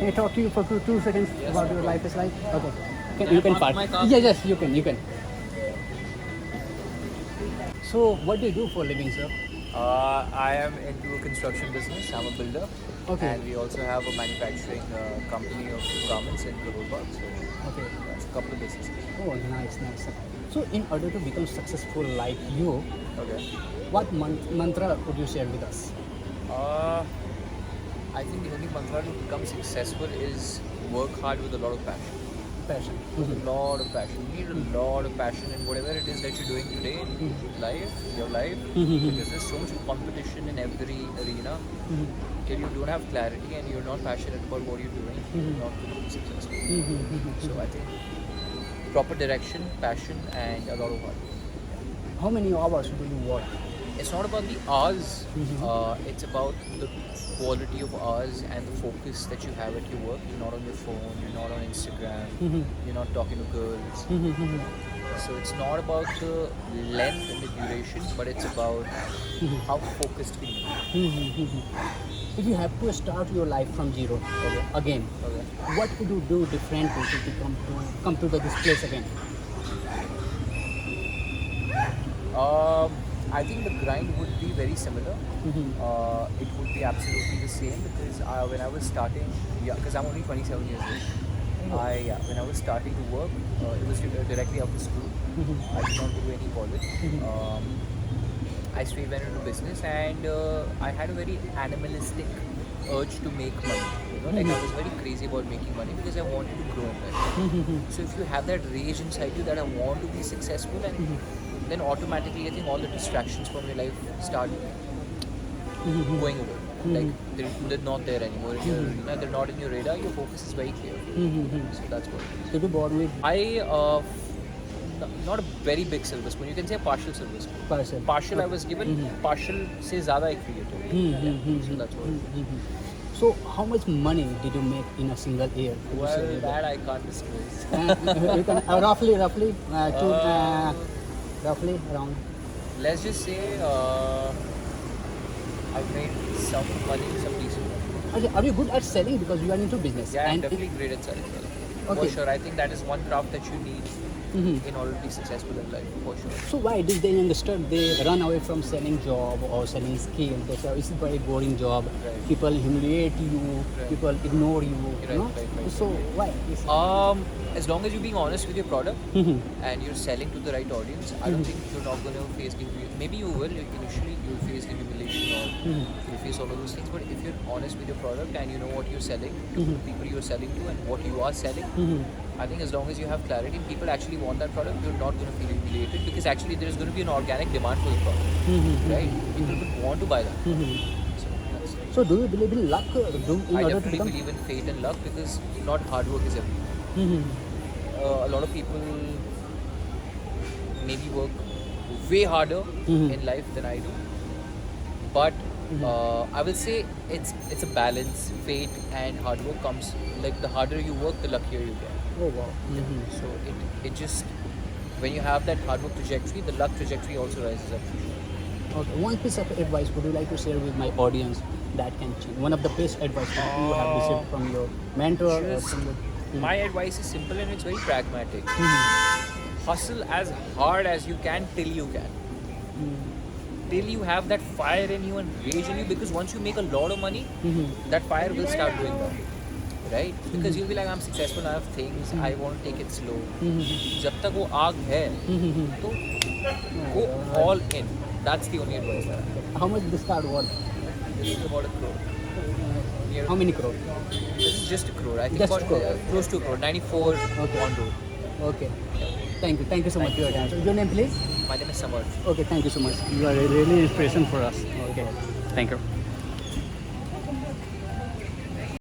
Can I talk to you for 2 seconds Yes, about no your problem. life is like? Okay. Can You I can park park. my car? Yes, you can. So, what do you do for a living, sir? I am into a construction business. I'm a builder. Okay. And we also have a manufacturing company of garments in Karol Bagh. So Okay. that's a couple of businesses. Oh, nice. So, in order to become successful like you, Okay. what mantra would you share with us? Uh, I think the only mantra to become successful is work hard with a lot of passion. Passion. With a lot of passion. You need a lot of passion in whatever it is that you're doing today in your life, because there's so much competition in every arena. Till you don't have clarity and you're not passionate about what you're doing, you're not going to be successful. So I think proper direction, passion, and a lot of hard work. How many hours do you work? It's not about the hours, it's about the quality of hours and the focus that you have at your work. You're not on your phone, you're not on Instagram, you're not talking to girls. So it's not about the length and the duration, but it's about how focused can you be. If you have to start your life from zero again, Okay. what could you do differently to come to this place again? I think the grind would be very similar. It would be absolutely the same because when I was starting, because I'm only 27 years old. When I was starting to work, it was directly after school. I did not do any college. I straight went into business, and I had a very animalistic urge to make money. Like I was very crazy about making money because I wanted to grow in life. So if you have that rage inside you that I want to be successful, and then automatically I think all the distractions from your life start going away. Like they're not there anymore. In your arena, they're not in your radar. Your focus is very clear. So that's what it is. Did you born with Not a very big silver spoon. You can say a partial silver spoon. parcel? Partial I was given. Partial से ज़्यादा I created. So that's what it is. So how much money did you make in a single year? Could you Well, say that I can't disclose. you can, roughly, roughly around. Let's just say I made some money, some decent money. Are you good at selling because you are into business? Yeah, I'm And definitely great at selling. Okay. For sure. I think that is one craft that you need in order to be successful in life. For sure. So why did the youngster they run away from selling job or selling skill? They say it's a very boring job. Right. People humiliate you. Right. People ignore you. Right, you know? right. So why? As long as you're being honest with your product and you're selling to the right audience, I don't think you're not going to face maybe you will initially. You'll face humiliation or you'll face all of those things. But if you're honest with your product and you know what you're selling to the people you're selling to and what you are selling, I think as long as you have clarity, people actually want that product. You're not going to feel humiliated because actually there is going to be an organic demand for the product, right? People would want to buy that. So that's So do you believe in luck? I definitely believe in fate and luck because not hard work is everything. A lot of people maybe work way harder in life than I do, but I will say it's a balance. Fate and hard work comes, like the harder you work, the luckier you get. Oh wow. So it just, when you have that hard work trajectory, the luck trajectory also rises up. Okay. One piece of advice would you like to share with my audience that can change? One of the best advice that you have received from your mentor or Just- from your My advice is simple and it's very pragmatic. Hustle as hard as you can till you can. Till you have that fire in you and rage in you, because once you make a lot of money, that fire will start going down. Right? Because you'll be like, I'm successful, I have things, I want to take it slow. जब तक वो आग है, तो go all in. That's the only advice that I have. How much this card worth? This is about 1 crore. How many crore? This is just 1 crore. I think Just about crore. Close to 1 crore. 94 Okay. on road. Okay. Thank you so much for your time. So your name please? My name is Samarth. Okay, thank you so much. You are a really inspiration for us. Okay. Thank you.